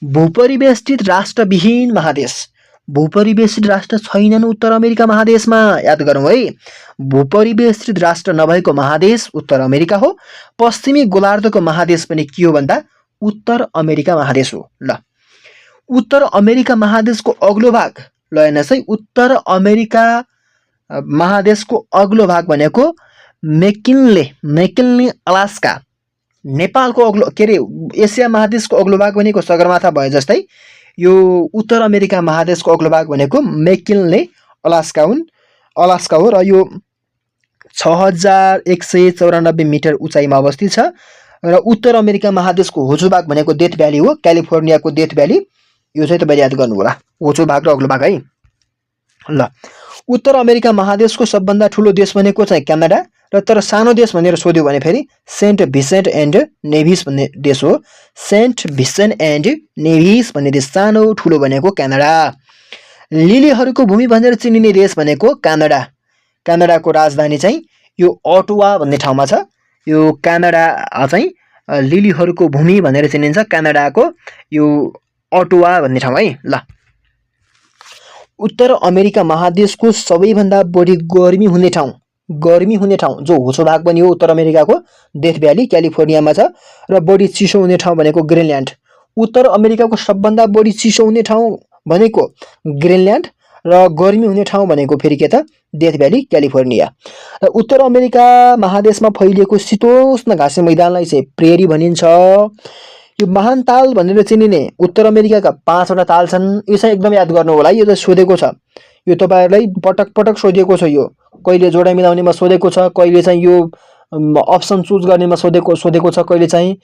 भूपरिवेष्टित राष्ट्रविहीन महादेश, भूपरिवेष्टित राष्ट्र छैनन् उत्तर अमेरिका महादेशमा, याद गरौँ है। भूपरिवेष्टित राष्ट्र नभएको महादेश उत्तर अमेरिका हो। पश्चिमी गोलार्धको महादेश पनि के हो भन्दा उत्तर अमेरिका महादेश हो। ल उत्तर अमेरिका महादेशको अग्लो भाग, ल हेर्नुहोस् है, उत्तर अमेरिका महादेशको अग्लो भाग भनेको मेकिनले अलास्का, नेपालको अग्लो के अरे एसिया महादेशको अग्लो भाग भनेको सगरमाथा भए जस्तै यो उत्तर अमेरिका महादेशको अग्लो भाग भनेको मेकिनले अलास्का हो र यो 6194 मिटर उचाइमा अवस्थित छ। र उत्तर अमेरिका महादेशको होचो भाग भनेको डेथ भ्याली हो, क्यालिफोर्नियाको डेथ भ्याली। यो चाहिँ तपाईले याद गर्नु होला, होचो भाग र अग्लो भाग है। ल उत्तर अमेरिका महादेशको सबभन्दा ठुलो देश भनेको चाहिँ क्यानाडा, र तर सानो देश भनेर सोध्यो भने फेरि सेन्ट भिसेन्ट एन्ड नेभिस भन्ने देश हो। सेन्ट भिसेन्ट एन्ड नेभिस भन्ने देश सानो, ठुलो भनेको क्यानाडा। लिलीहरूको भूमि भनेर चिनिने देश भनेको क्यानाडा। क्यानाडाको राजधानी चाहिँ यो अटोवा भन्ने ठाउँमा छ। यो क्यानाडा चाहिँ लिलीहरूको भूमि भनेर चिनिन्छ, क्यानाडाको यो अटोवा भन्ने ठाउँ है। ल उत्तर अमेरिका महादेशको सबैभन्दा बढी गर्मी हुने ठाउँ जो होचो भाग पनि हो उत्तर अमेरिकाको डेथ भ्याली क्यालिफोर्नियामा छ, र बढी चिसो हुने ठाउँ भनेको ग्रिनल्यान्ड। उत्तर अमेरिकाको सबभन्दा बढी चिसो हुने ठाउँ भनेको ग्रिनल्यान्ड र गर्मी हुने ठाउँ भनेको फेरि के त डेथ भ्याली क्यालिफोर्निया। र उत्तर अमेरिका महादेशमा फैलिएको शीतोष्ण घाँसे मैदानलाई चाहिँ प्रेरी भनिन्छ। यो महान ताल भनेर चिनिने उत्तर अमेरिकाका 5 वटा ताल छन्। यो चाहिँ एकदम याद गर्नु होला, यो चाहिँ सोधेको छ, यो तपाईहरुलाई पटक पटक सोधेको छ। यो कहिले जोडा मिलाउनेमा सोधेको छ, कहिले चाहिँ यो अप्सन चुज गर्नेमा सोधेको छ, कहिले चाहिँ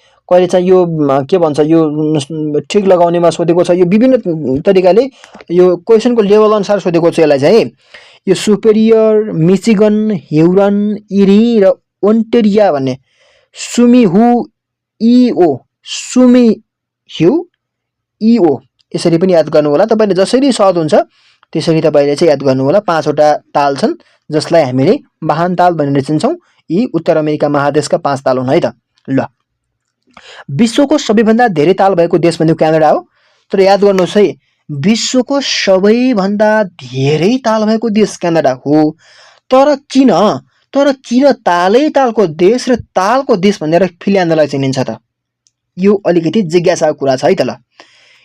यो के भन्छ यो ठिक लगाउनेमा सोधेको छ। यो विभिन्न तरिकाले यो क्वेशनको लेभल अनुसार सोधेको छ। यसलाई चाहिँ यो सुपेरियर, मिचिगन, ह्युरन, इरी र ओन्टेरिया भन्ने सुमिह्यू यसरी पनि याद गर्नु होला। तपाईले जसरी सहज हुन्छ त्यसरी तपाईले चाहिँ याद गर्नु होला। 5 वटा ताल छन् जसलाई हामीले महान ताल भनेर चिन्छौं। यी उत्तर अमेरिका महादेशका 5 ताल हुन् है त। ल विश्वको सबैभन्दा धेरै ताल भएको देश भनेको क्यानाडा हो। तर याद गर्नुहोस् है, विश्वको सबैभन्दा धेरै ताल भएको देश क्यानाडा हो। तर किन तालै तालको देश र तालको देश भनेर फिल्यान्डलाई चिनिन्छ त? यो अलिकति जिज्ञासाको कुरा छ है त। ल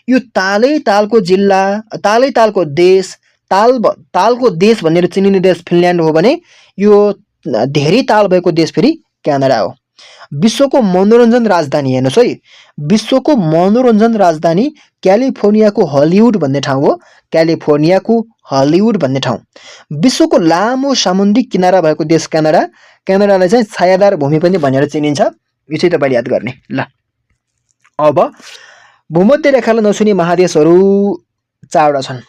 यो तालै तालको जिल्ला, तालै तालको देश, तालको देश भनेर चिनिने देश फिनल्यान्ड हो भने यो धेरै ताल भएको देश फेरि क्यानाडा हो। विश्वको मनोरञ्जन राजधानी हेर्नुहोस् है, विश्वको मनोरञ्जन राजधानी क्यालिफोर्नियाको हलिउड भन्ने ठाउँ हो। क्यालिफोर्नियाको हलिउड भन्ने ठाउँ। विश्वको लामो समुद्री किनारा भएको देश क्यानाडा। क्यानाडालाई चाहिँ छायादार भूमि पनि भनेर चिनिन्छ। यो चाहिँ तपाईले याद गर्ने। ल अब भूमध्य रेखालाई नछुने महादेशहरू 4 वटा छन्।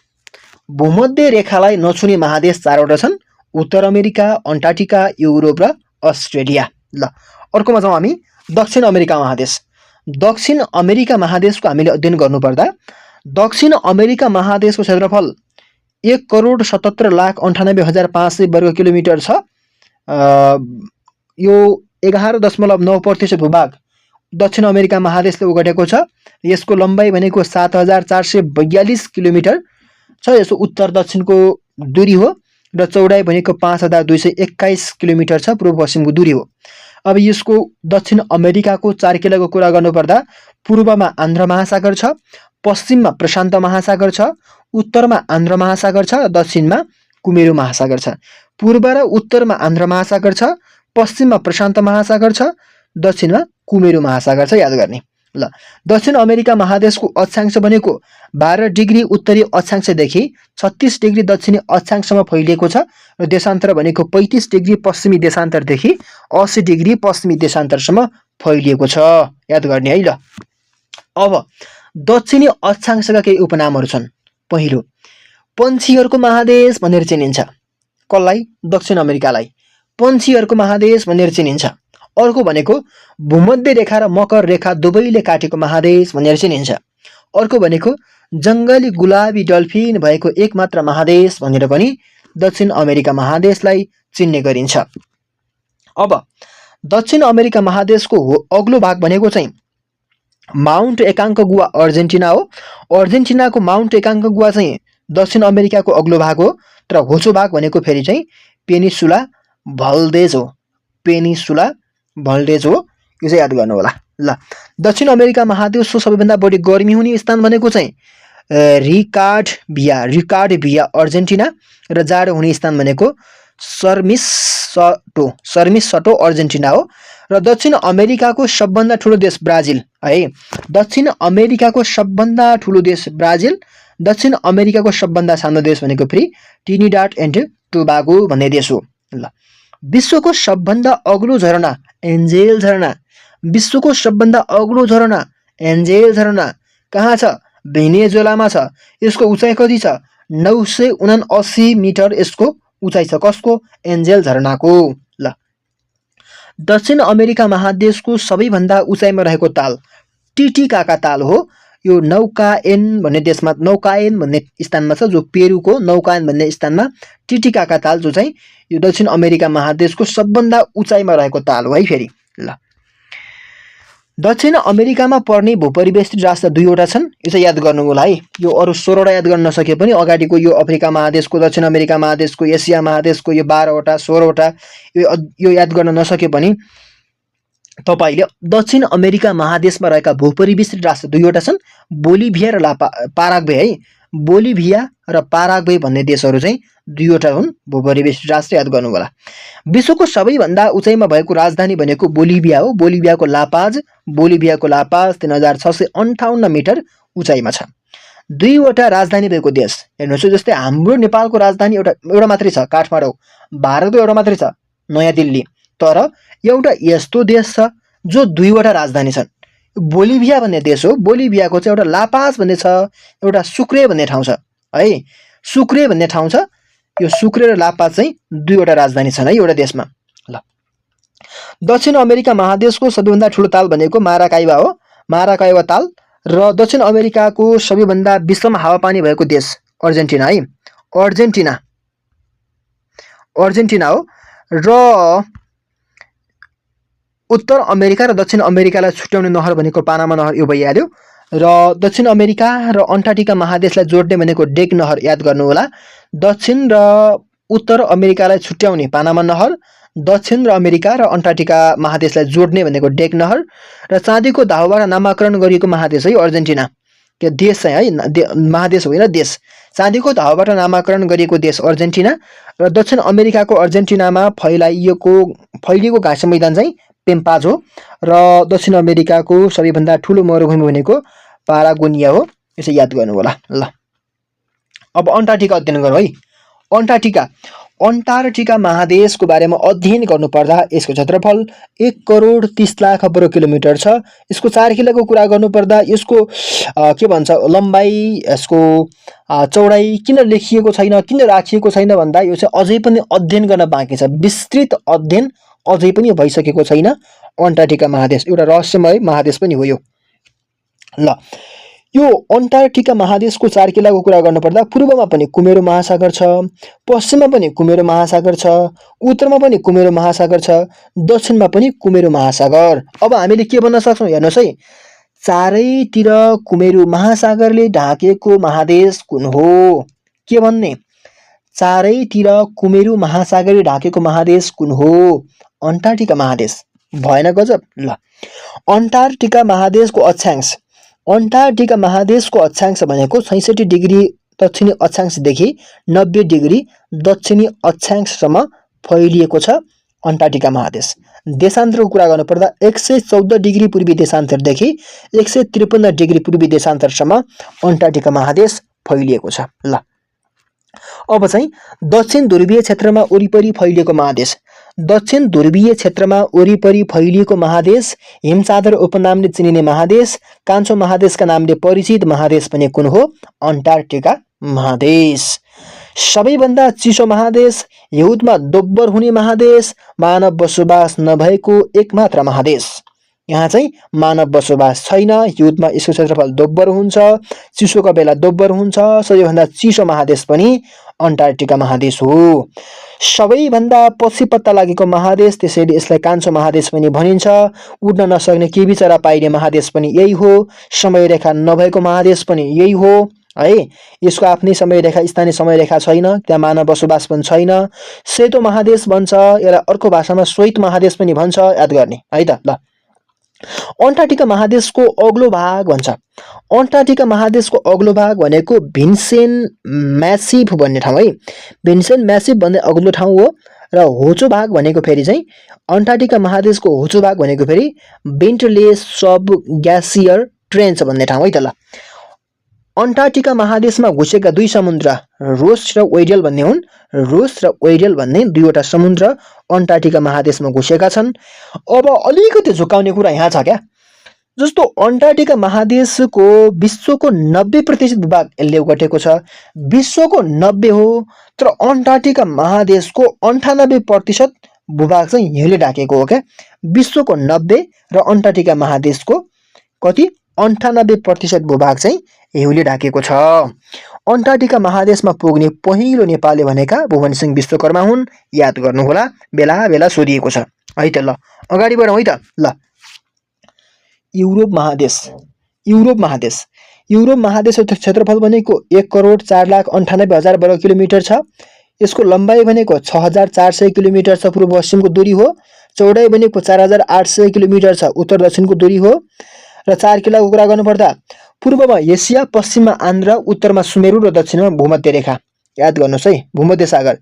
भूमध्य रेखालाई नछुने महादेश 4 वटा छन्। उत्तर अमेरिका, अन्टार्कटिका, युरोप र अस्ट्रेलिया। ल अर्कोमा जाउँ हामी, दक्षिण अमेरिका महादेश। दक्षिण अमेरिका महादेशको हामीले अध्ययन गर्नुपर्दा दक्षिण अमेरिका महादेशको क्षेत्रफल 1,77,98,500 वर्ग किलोमिटर छ। यो 11.9% भूभाग दक्षिण अमेरिका महादेशले ओगटेको छ। यसको लम्बाइ भनेको 7,442 किलोमिटर छ। यसको उत्तर दक्षिणको दूरी हो र चौडाइ भनेको 5,221 किलोमिटर छ। पूर्व पश्चिमको दूरी हो। अब यसको दक्षिण अमेरिकाको 4 किलोको कुरा गर्नुपर्दा पूर्वमा आन्ध्र महासागर छ, पश्चिममा प्रशान्त महासागर छ, उत्तरमा आन्ध्र महासागर छ, दक्षिणमा कुमेरु महासागर छ। पूर्व र उत्तरमा आन्ध्र महासागर छ, पश्चिममा प्रशान्त महासागर छ, दक्षिणमा कुमेरु महासागर छ। याद गर्ने ल। दक्षिण अमेरिका महादेशको अक्षांश भनेको 12 डिग्री उत्तरी अक्षांशदेखि 36 डिग्री दक्षिणी अक्षांशमा फैलिएको छ र देशान्तर भनेको 35 डिग्री पश्चिमी देशान्तरदेखि 80 डिग्री पश्चिमी देशान्तरसम्म फैलिएको छ। याद गर्ने है ल। अब दक्षिणी अक्षांशका केही उपनामहरू छन्। पहिलो, पन्छीहरूको महादेश भनेर चिनिन्छ। कसलाई? दक्षिण अमेरिकालाई पन्छीहरूको महादेश भनेर चिनिन्छ। अर्को भनेको भूमध्य रेखा र मकर रेखा दुवैले काटेको महादेश भनेर चिनिन्छ। अर्को भनेको जङ्गली गुलाबी डल्फिन भएको एकमात्र महादेश भनेर पनि दक्षिण अमेरिका महादेशलाई चिन्ने गरिन्छ। अब दक्षिण अमेरिका महादेशको अग्लो भाग भनेको चाहिँ माउन्ट एकाङ्कगुआ अर्जेन्टिना हो। अर्जेन्टिनाको माउन्ट एकाङ्कगुआ चाहिँ दक्षिण अमेरिकाको अग्लो भाग हो। तर होचो भाग भनेको फेरि चाहिँ पेनिसुला भल्डेज हो। पेनिसुला भल्डेज हो। यो चाहिँ याद गर्नु होला ल। दक्षिण अमेरिका महादेशको सबैभन्दा बढी गर्मी हुने स्थान भनेको चाहिँ रिकार्डभिया अर्जेन्टिना र जाडो हुने स्थान भनेको सर्मिसटो अर्जेन्टिना हो। र दक्षिण अमेरिकाको सबभन्दा ठुलो देश ब्राजिल है। दक्षिण अमेरिकाको सबभन्दा ठुलो देश ब्राजिल। दक्षिण अमेरिकाको सबभन्दा सानो देश भनेको फेरि ट्रिनिडाड एन्ड टोबागो भन्ने देश हो ल। विश्वको सबभन्दा अग्लो झरना एन्जेल झरना। विश्वको सबभन्दा अग्लो झरना एन्जेल झरना कहाँ छ? भेनेजुएलामा छ। यसको उचाइ कति छ? 979 मिटर यसको उचाइ छ। कसको? एन्जेल झरनाको ल। दक्षिण अमेरिका महादेशको सबैभन्दा उचाइमा रहेको ताल टिटिकाका ताल हो। यो नौकायन भन्ने देशमा, नौकायन भन्ने स्थानमा छ, जो पेरुको नौकायन भन्ने स्थानमा टिटिकाका ताल जो चाहिँ यो दक्षिण अमेरिका महादेशको सबभन्दा उचाइमा रहेको ताल हो है फेरि ल। दक्षिण अमेरिकामा पर्ने भूपरिवेष्टित राष्ट्र 2वटा छन्। यो चाहिँ याद गर्नु होला है। यो अरू 16वटा याद गर्न नसके पनि अगाडिको यो अफ्रिका महादेशको, दक्षिण अमेरिका महादेशको, एसिया महादेशको यो 12वटा 16वटा यो याद गर्न नसके पनि तपाईले दक्षिण अमेरिका महादेशमा रहेका भूपरिवेष्टित राष्ट्र 2वटा छन्, बोलिभिया र पाराग्वे है। बोलिभिया र पाराग्वे भन्ने देशहरू चाहिँ 2वटा हुन् भूपरिवेष्टित राष्ट्र। याद गर्नु होला। विश्वको सबैभन्दा उचाइमा भएको राजधानी भनेको बोलिभिया हो। बोलिभियाको लापाज 3658 मिटर उचाइमा छ। 2वटा राजधानी भएको देश हेर्नुहोस्, जस्तै हाम्रो नेपालको राजधानी एउटा मात्रै छ, काठमाडौँ। भारतको एउटा मात्रै छ, नयाँ दिल्ली। तर एउटा यस्तो देश छ जो 2वटा राजधानी छन्। बोलिभिया भन्ने देश हो। बोलिभियाको चाहिँ एउटा लापाज भन्ने छ, एउटा सुक्रे भन्ने ठाउँ छ है। सुक्रे भन्ने ठाउँ छ। यो सुक्रे र लापाज चाहिँ 2वटा राजधानी छन् है एउटा देशमा ल। दक्षिण अमेरिका महादेशको सबैभन्दा ठुलो ताल भनेको माराकाइबा हो। माराकाइबा ताल। र दक्षिण अमेरिकाको सबैभन्दा विश्वमा हावापानी भएको देश अर्जेन्टिना है। अर्जेन्टिना हो। र उत्तर अमेरिका र दक्षिण अमेरिकालाई छुट्याउने नहर भनेको पानामा नहर, यो भइहाल्यो। र दक्षिण अमेरिका र अन्टार्कटिका महादेशलाई जोड्ने भनेको डेक नहर। याद गर्नु होला। दक्षिण र उत्तर अमेरिकालाई छुट्याउने पानामा नहर, दक्षिण र अमेरिका र अन्टार्कटिका महादेशलाई जोड्ने भनेको डेक नहर। र चाँदीको धाउबाट नामाकरण गरिएको महादेश है अर्जेन्टिना। त्यो देश चाहिँ है, महादेश होइन देश। चाँदीको धाउबाट नामाकरण गरिएको देश अर्जेन्टिना। र दक्षिण अमेरिकाको अर्जेन्टिनामा फैलिएको घाँसे मैदान चाहिँ पेम्पाज हो। र दक्षिण अमेरिकाको सबैभन्दा ठुलो मरुभूमि भनेको पारागोनिया हो। यो चाहिँ याद गर्नु होला ल। अब अन्टार्कटिका अध्ययन गरौँ है। अन्टार्कटिका महादेशको बारेमा अध्ययन गर्नुपर्दा यसको क्षेत्रफल 1,30,00,000 वर्ग किलोमिटर छ। यसको चारखिलाको कुरा गर्नुपर्दा यसको के भन्छ लम्बाइ, यसको चौडाइ किन लेखिएको छैन, किन राखिएको छैन भन्दा यो चाहिँ अझै पनि अध्ययन गर्न बाँकी छ। विस्तृत अध्ययन अझै पनि भइसकेको छैन। अन्टार्कटिका महादेश एउटा रहस्यमय महादेश पनि हो यो ल। यो अन्टार्कटिका महादेशको चारखिलाको कुरा गर्नुपर्दा पूर्वमा पनि कुमेरु महासागर छ, पश्चिममा पनि कुमेरु महासागर छ, उत्तरमा पनि कुमेरु महासागर छ, दक्षिणमा पनि कुमेरु महासागर। अब हामीले के भन्न सक्छौँ हेर्नुहोस् है, चारैतिर कुमेरु महासागरले ढाकेको महादेश कुन हो? के भन्ने? चारैतिर कुमेरु महासागरले ढाकेको महादेश कुन हो? अन्टार्कटिका महादेश। भएन गजब ल। अन्टार्कटिका महादेशको अक्षांश अन्टार्क्टिका महादेशको अक्षांश भनेको 66 डिग्री दक्षिणी अक्षांशदेखि 90 डिग्री दक्षिणी अक्षांशसम्म फैलिएको छ अन्टार्क्टिका महादेश। देशान्तरको कुरा गर्नुपर्दा 114 डिग्री पूर्वी देशान्तरदेखि 153 डिग्री पूर्वी देशान्तरसम्म अन्टार्क्टिका महादेश फैलिएको छ। ल अब चाहिँ दक्षिण ध्रुवीय क्षेत्रमा वरिपरि फैलिएको महादेश। दक्षिण ध्रुवीय क्षेत्रमा वरिपरि फैलिएको महादेश हिमसागर उपनामले चिनिने महादेश, कान्छो महादेशका नामले परिचित महादेश पनि कुन हो? अन्टार्क्टिका महादेश। सबैभन्दा चिसो महादेश, हिउँदमा दोब्बर हुने महादेश, मानव बसोबास नभएको एकमात्र महादेश। यहाँ चाहिँ मानव बसोबास छैन, हिउँदमा यसको क्षेत्रफल दोब्बर हुन्छ, चिसोको बेला दोब्बर हुन्छ। सबैभन्दा चिसो महादेश पनि अन्टार्क्टिका महादेश हो। सबैभन्दा पछि पत्ता लागेको महादेश, त्यसैले यसलाई कान्छो महादेश पनि भनिन्छ। उड्न नसक्ने के बिचरा पाइने महादेश पनि यही हो। समय रेखा नभएको महादेश पनि यही हो है। यसको आफ्नै समय रेखा, स्थानीय समय रेखा छैन, त्यहाँ मानव बसोबास पनि छैन। सेतो महादेश भन्छ, यसलाई अर्को भाषामा श्वेत महादेश पनि भन्छ, याद गर्ने है त। ल अन्टार्क्टिका महादेशको अग्लो भाग भन्छ। अन्टार्क्टिका महादेशको अग्लो भाग भनेको भिन्सेन म्यासिभ भन्ने ठाउँ है। भिन्सेन म्यासिभ भन्ने अग्लो ठाउँ हो। र होचो भाग भनेको फेरि चाहिँ अन्टार्क्टिका महादेशको होचो भाग भनेको फेरि बेन्टले सब ग्यासियर ट्रेन्च भन्ने ठाउँ है त। ल अन्टार्क्टिका महादेशमा घुसेका दुई समुद्र रोस र ओइडल भन्ने हुन्। रोस र ओइडल भन्ने दुईवटा समुद्र अन्टार्क्टिका महादेशमा घुसेका छन्। अब अलिकति झुकाउने कुरा यहाँ छ क्या। जस्तो अन्टार्क्टिका महादेशको विश्वको 90% भूभाग यसले ओगटेको छ। विश्वको 90 हो, तर अन्टार्क्टिका महादेशको 98% भूभाग चाहिँ हिउँले ढाकेको हो क्या। विश्वको 90 र अन्टार्क्टिका महादेशको कति 98% भूभाग चाहिँ हिउँले ढाकेको छ। अन्टार्क्टिका महादेशमा पुग्ने पहिलो नेपाली भनेका भुवन सिंह विश्वकर्मा हुन्। याद गर्नुहोला, बेला बेला सोधिएको छ है त। ल अगाडि बढौँ है त। ल युरोप महादेश। युरोप महादेश युरोप महादेशको क्षेत्रफल भनेको 1,04,98,000 वर्ग किलोमिटर छ। यसको लम्बाइ भनेको 6,400 किलोमिटर छ, पूर्व पश्चिमको दूरी हो। चौडाइ भनेको 4,800 किलोमिटर छ, उत्तर दक्षिणको दूरी हो। र 4 किलाको कुरा गर्नुपर्दा पूर्वमा एसिया, पश्चिममा आन्ध्र, उत्तरमा सुमेरु र दक्षिणमा भूमध्य रेखा। याद गर्नुहोस् है, भूमध्य सागर।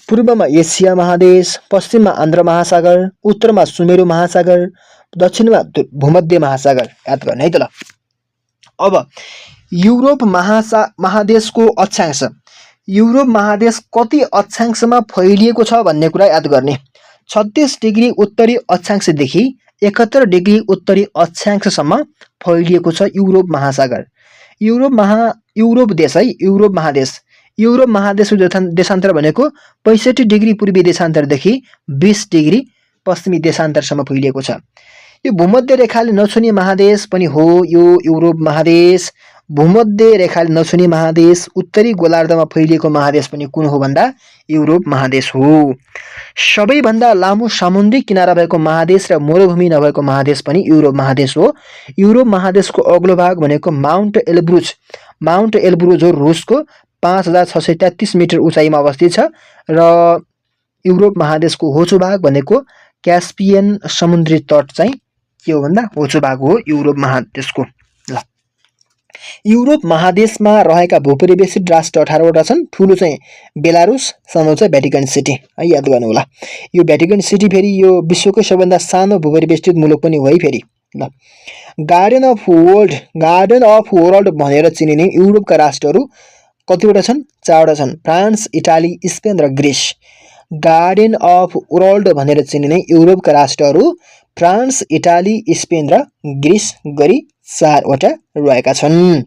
पूर्वमा एसिया महादेश, पश्चिममा आन्ध्र महासागर, उत्तरमा सुमेरु महासागर, दक्षिणमा भूमध्य महासागर। याद गर्ने है त। ल अब युरोप महादेशको अक्षांश। युरोप महादेश कति अक्षांशमा फैलिएको छ भन्ने कुरा याद गर्ने। 36 डिग्री उत्तरी अक्षांशदेखि 71 डिग्री उत्तरी अक्षांशसम्म फैलिएको छ युरोप महासागर। युरोप देश है, युरोप महादेश। युरोप महादेशको देशान्तर भनेको 65 डिग्री पूर्वी देशान्तरदेखि 20 डिग्री पश्चिमी देशान्तरसम्म फैलिएको छ। यो भूमध्य रेखाले नछुने महादेश पनि हो यो युरोप महादेश। भूमध्य रेखाले नछुने महादेश, उत्तरी गोलार्धमा फैलिएको महादेश पनि कुन हो भन्दा युरोप महादेश हो। सबैभन्दा लामो समुद्री किनारा भएको महादेश र मरुभूमि नभएको महादेश पनि युरोप महादेश हो। युरोप महादेशको अग्लो भाग भनेको माउन्ट एल्ब्रुज। माउन्ट एल्ब्रुज हो रुसको 5,633 मिटर उचाइमा अवस्थित छ। र युरोप महादेशको होचो भाग भनेको क्यास्पियन समुद्री तट चाहिँ के हो भन्दा होचो भाग हो युरोप महादेशको। ल युरोप महादेशमा रहेका भूपरिवेशित राष्ट्र 18वटा छन्। ठुलो चाहिँ बेलारुस, सानो चाहिँ भ्याटिकन सिटी है, याद गर्नु होला। यो भ्याटिकन सिटी फेरि यो विश्वकै सबैभन्दा सानो भूपरिवेष्टित मुलुक पनि हो है फेरि। ल गार्डन अफ वर्ल्ड भनेर चिनिने युरोपका राष्ट्रहरू कतिवटा छन्? 4वटा छन्, फ्रान्स, इटाली, स्पेन र ग्रिस। गार्डन अफ वर्ल्ड भनेर चिनिने युरोपका राष्ट्रहरू फ्रान्स, इटाली, स्पेन र ग्रिस गरी 4वटा रहेका छन्।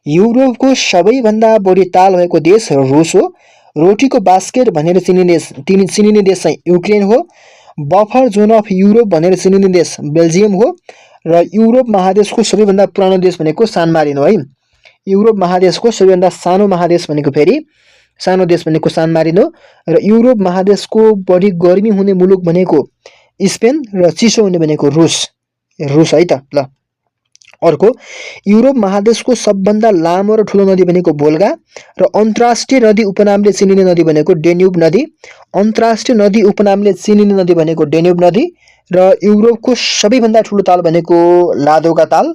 युरोपको सबैभन्दा बढी ताल भएको देश रुस हो। रोटीको बास्केट भनेर चिनिने देश चाहिँ युक्रेन हो। बफर जोन अफ युरोप भनेर चिनिने देश बेल्जियम हो। र युरोप महादेशको सबैभन्दा पुरानो देश भनेको सान मारिनो है। युरोप महादेशको सबैभन्दा सानो महादेश भनेको फेरि सानो देश भनेको सान मारिनो। र युरोप महादेशको बढी गर्मी हुने मुलुक भनेको स्पेन र चिसो हुने भनेको रुस है त। ल अर्को युरोप महादेशको सबभन्दा लामो र ठुलो नदी भनेको भोल्गा। र अन्तर्राष्ट्रिय नदी उपनामले चिनिने नदी भनेको डेन्युब नदी। अन्तर्राष्ट्रिय नदी उपनामले चिनिने नदी भनेको डेन्युब नदी। र युरोपको सबैभन्दा ठुलो ताल भनेको लादोगा ताल।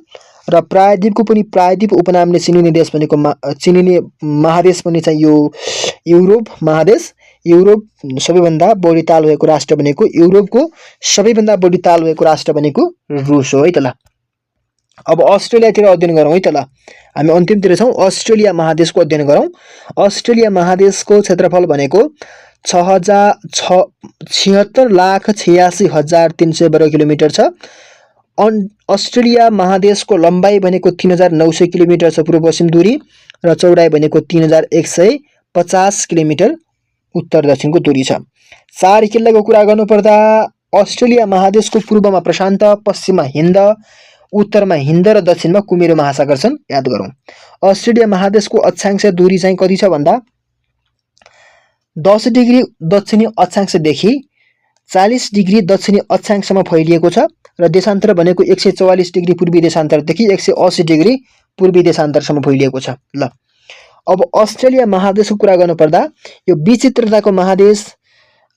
र प्रायद्वीपको पनि प्रायद्वीप उपनामले चिनिने देश भनेको चिनिने महादेश पनि चाहिँ यो युरोप महादेश। युरोप सबैभन्दा बढी ताल भएको राष्ट्र भनेको युरोपको सबैभन्दा बढी ताल भएको राष्ट्र भनेको रुस हो है त ल। अब अस्ट्रेलियातिर अध्ययन गरौँ है त ल। हामी अन्तिमतिर छौँ, अस्ट्रेलिया महादेशको अध्ययन गरौँ। अस्ट्रेलिया महादेशको क्षेत्रफल भनेको 76,86,300 वर्ग किलोमिटर छ। अस्ट्रेलिया महादेशको लम्बाइ भनेको 3,900 किलोमिटर छ पूर्व पश्चिम दूरी, र चौडाइ भनेको 3,150 किलोमिटर उत्तर दक्षिणको दूरी छ। चार किल्लाको कुरा गर्नुपर्दा अस्ट्रेलिया महादेशको पूर्वमा प्रशान्त, पश्चिममा हिन्द, उत्तरमा हिन्द र दक्षिणमा कुमेरो महासागर छन्, याद गरौँ। अस्ट्रेलिया महादेशको अक्षांश दूरी चाहिँ कति छ भन्दा 10 डिग्री दक्षिणी अक्षांशदेखि 40 डिग्री दक्षिणी अक्षांशमा फैलिएको छ, र देशान्तर भनेको 144 डिग्री पूर्वी देशान्तरदेखि 180 डिग्री पूर्वी देशान्तरसम्म फैलिएको छ ल। अब अस्ट्रेलिया महादेशको कुरा गर्नुपर्दा यो विचित्रताको महादेश,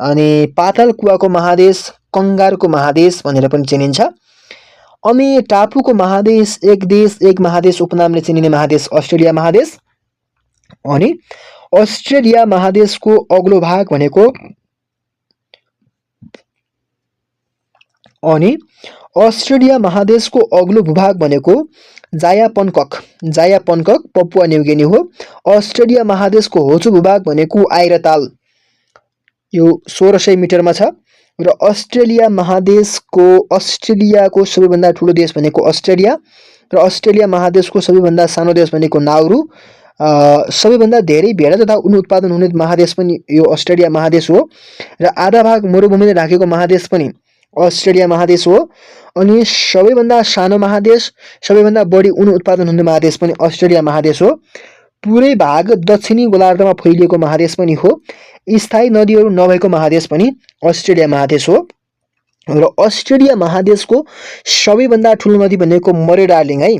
अनि पातल कुवाको महादेश, कंगारको महादेश भनेर पनि चिनिन्छ। अनि टापुको महादेश, एक देश एक महादेश उपनामले चिनिने महादेश अस्ट्रेलिया महादेश। अनि अस्ट्रेलिया महादेशको अग्लो भाग भनेको अस्ट्रेलिया महादेशको अग्लो भूभाग भनेको जायापन्कक पपुवा न्युगिनी हो। अस्ट्रेलिया महादेशको होचो भूभाग भनेको आइरताल, यो 1600 मिटरमा छ। र अस्ट्रेलियाको सबैभन्दा ठुलो देश भनेको अस्ट्रेलिया, र अस्ट्रेलिया महादेशको सबैभन्दा सानो देश भनेको नाउरू। सबैभन्दा धेरै भेडा तथा ऊन उत्पादन हुने महादेश पनि यो अस्ट्रेलिया महादेश हो, र आधा भाग मरुभूमिले ढाकेको महादेश पनि अस्ट्रेलिया महादेश हो। अनि सबैभन्दा सानो महादेश, सबैभन्दा बढी ऊन उत्पादन हुने महादेश पनि अस्ट्रेलिया महादेश हो। पुरै भाग दक्षिणी गोलार्धमा फैलिएको महादेश पनि हो। स्थायी नदीहरू नभएको महादेश पनि अस्ट्रेलिया महादेश हो। र अस्ट्रेलिया महादेशको सबैभन्दा ठुलो नदी भनेको मरे डार्लिङ है।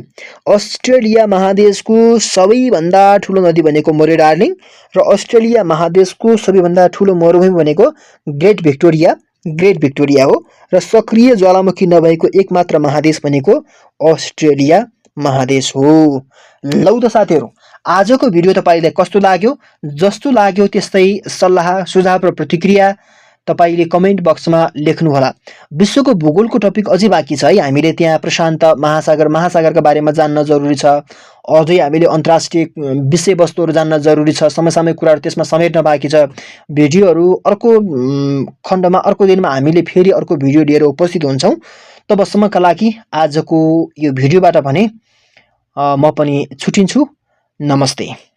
अस्ट्रेलिया महादेशको सबैभन्दा ठुलो नदी भनेको मरे डार्लिङ, र अस्ट्रेलिया महादेशको सबैभन्दा ठुलो मरुभूमि भनेको ग्रेट भिक्टोरिया हो। र सक्रिय ज्वालामुखी नभएको एकमात्र महादेश भनेको अस्ट्रेलिया महादेश हो। लौ त साथीहरू, आजको भिडियो तपाईलाई कस्तो लाग्यो? जस्तो लाग्यो त्यस्तै सल्लाह, सुझाव र प्रतिक्रिया तपाईले कमेन्ट बक्समा लेख्नुहोला। विश्वको भूगोलको टपिक अझै बाँकी छ है। हामीले त्यहाँ प्रशान्त महासागरका बारेमा जान्न जरुरी छ। अझै हामीले अन्तर्राष्ट्रिय विषयवस्तुहरू जान्न जरुरी छ। समसामयिक कुराहरू त्यसमा समेट्न बाँकी छ। भिडियोहरू अर्को खण्डमा, अर्को दिनमा हामीले फेरि अर्को भिडियो लिएर उपस्थित हुन्छौँ। तबसम्मका लागि आजको यो भिडियोबाट भने म पनि छुटिन्छु। नमस्ते।